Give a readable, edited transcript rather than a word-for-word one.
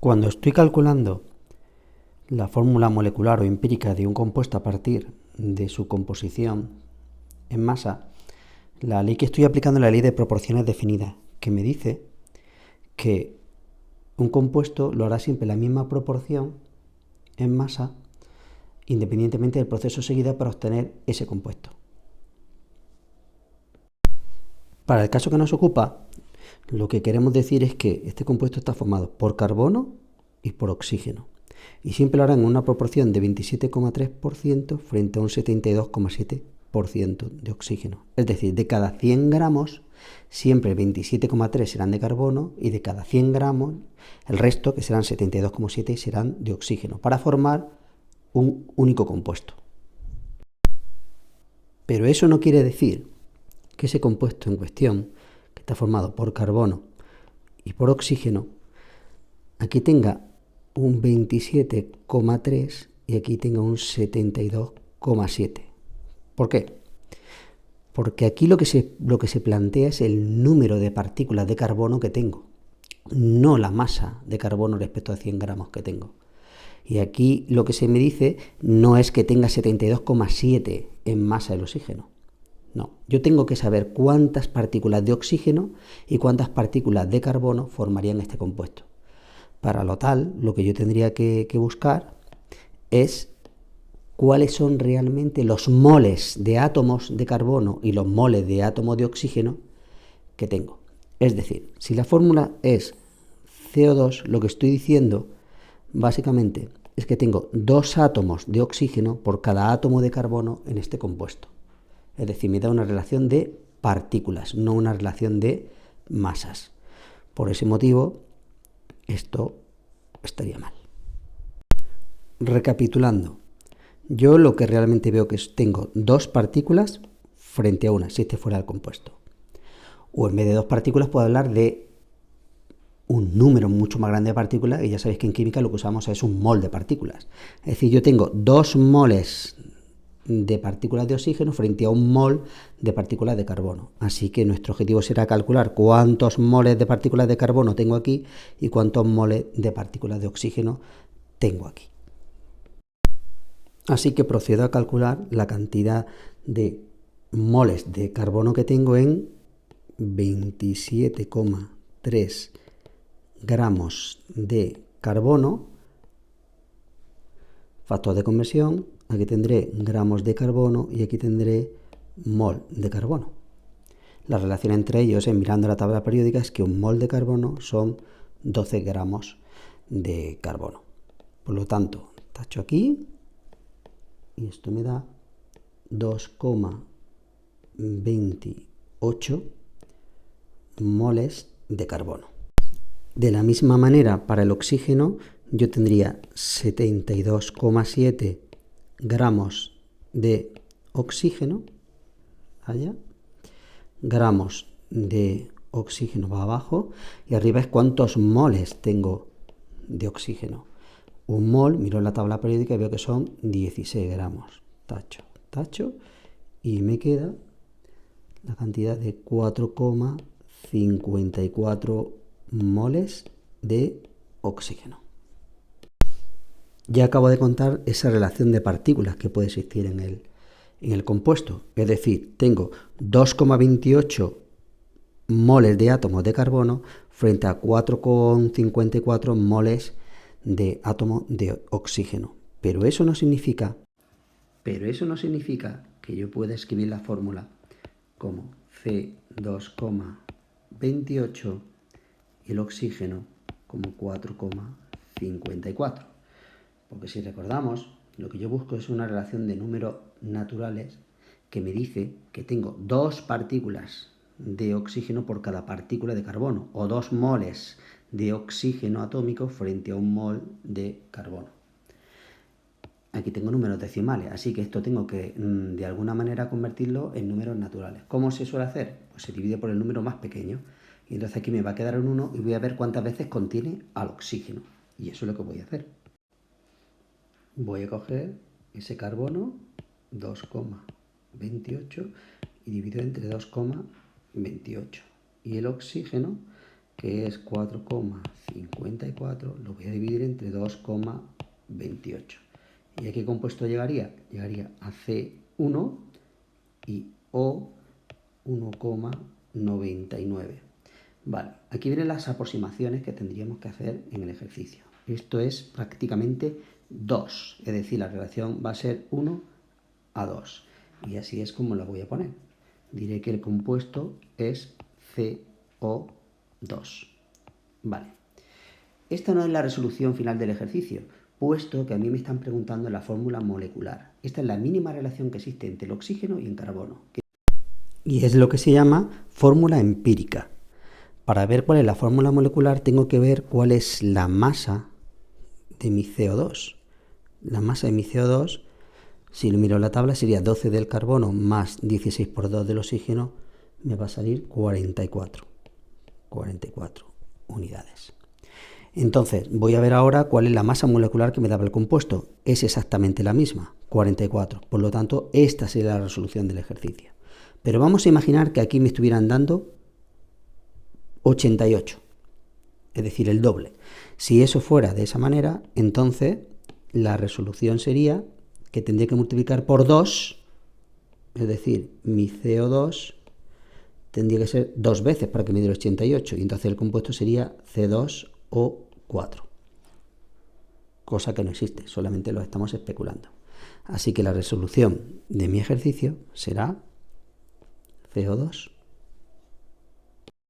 Cuando estoy calculando la fórmula molecular o empírica de un compuesto a partir de su composición en masa, la ley que estoy aplicando es la ley de proporciones definidas, que me dice que un compuesto lo hará siempre la misma proporción en masa, independientemente del proceso seguido para obtener ese compuesto. Para el caso que nos ocupa, lo que queremos decir es que este compuesto está formado por carbono y por oxígeno. Y siempre lo harán en una proporción de 27,3% frente a un 72,7% de oxígeno. Es decir, de cada 100 gramos, siempre 27,3 serán de carbono y de cada 100 gramos, el resto, que serán 72,7, serán de oxígeno, para formar un único compuesto. Pero eso no quiere decir que ese compuesto en cuestión, que está formado por carbono y por oxígeno, aquí tenga un 27,3 y aquí tenga un 72,7. ¿Por qué? Porque aquí lo que se plantea es el número de partículas de carbono que tengo, no la masa de carbono respecto a 100 gramos que tengo. Y aquí lo que se me dice no es que tenga 72,7 en masa el oxígeno. No, yo tengo que saber cuántas partículas de oxígeno y cuántas partículas de carbono formarían este compuesto. Para lo tal, lo que yo tendría que buscar es cuáles son realmente los moles de átomos de carbono y los moles de átomos de oxígeno que tengo. Es decir, si la fórmula es CO2, lo que estoy diciendo básicamente es que tengo 2 átomos de oxígeno por cada átomo de carbono en este compuesto. Es decir, me da una relación de partículas, no una relación de masas. Por ese motivo, esto estaría mal. Recapitulando, yo lo que realmente veo que tengo 2 partículas frente a una, si este fuera el compuesto. O en vez de 2 partículas puedo hablar de un número mucho más grande de partículas, y ya sabéis que en química lo que usamos es un mol de partículas. Es decir, yo tengo 2 moles de partículas de oxígeno frente a un mol de partículas de carbono. Así que nuestro objetivo será calcular cuántos moles de partículas de carbono tengo aquí y cuántos moles de partículas de oxígeno tengo aquí. Así que procedo a calcular la cantidad de moles de carbono que tengo en 27,3 gramos de carbono, factor de conversión, aquí tendré gramos de carbono y aquí tendré mol de carbono. La relación entre ellos, mirando la tabla periódica, es que un mol de carbono son 12 gramos de carbono. Por lo tanto, tacho aquí y esto me da 2,28 moles de carbono. De la misma manera, para el oxígeno, yo tendría 72,7 gramos de oxígeno, allá, gramos de oxígeno va abajo, y arriba es cuántos moles tengo de oxígeno. Un mol, miro en la tabla periódica y veo que son 16 gramos. Tacho, tacho, y me queda la cantidad de 4,54 moles de oxígeno. Ya acabo de contar esa relación de partículas que puede existir en el compuesto. Es decir, tengo 2,28 moles de átomos de carbono frente a 4,54 moles de átomos de oxígeno. Pero eso no significa que yo pueda escribir la fórmula como C2,28 y el oxígeno como 4,54. Porque si recordamos, lo que yo busco es una relación de números naturales que me dice que tengo 2 partículas de oxígeno por cada partícula de carbono, o 2 moles de oxígeno atómico frente a un mol de carbono. Aquí tengo números decimales, así que esto tengo que de alguna manera convertirlo en números naturales. ¿Cómo se suele hacer? Pues se divide por el número más pequeño. Y entonces aquí me va a quedar un 1 y voy a ver cuántas veces contiene al oxígeno. Y eso es lo que voy a hacer. Voy a coger ese carbono, 2,28, y divido entre 2,28. Y el oxígeno, que es 4,54, 54 lo voy a dividir entre 2,28. ¿Y a qué compuesto llegaría? Llegaría a C1 y O 1,99. Vale, aquí vienen las aproximaciones que tendríamos que hacer en el ejercicio. Esto es prácticamente 2, es decir, la relación va a ser 1 a 2. Y así es como la voy a poner. Diré que el compuesto es CO2. Vale. Esta no es la resolución final del ejercicio, puesto que a mí me están preguntando la fórmula molecular. Esta es la mínima relación que existe entre el oxígeno y el carbono. Y es lo que se llama fórmula empírica. Para ver cuál es la fórmula molecular tengo que ver cuál es la masa de mi CO2. La masa de mi CO2, si lo miro en la tabla, sería 12 del carbono más 16 por 2 del oxígeno, me va a salir 44 unidades. Entonces, voy a ver ahora cuál es la masa molecular que me daba el compuesto. Es exactamente la misma, 44. Por lo tanto, esta sería la resolución del ejercicio. Pero vamos a imaginar que aquí me estuvieran dando 88, es decir, el doble. Si eso fuera de esa manera, entonces la resolución sería que tendría que multiplicar por 2, es decir, mi CO2 tendría que ser 2 veces para que me diera 88, y entonces el compuesto sería C2O4, cosa que no existe, solamente lo estamos especulando. Así que la resolución de mi ejercicio será CO2.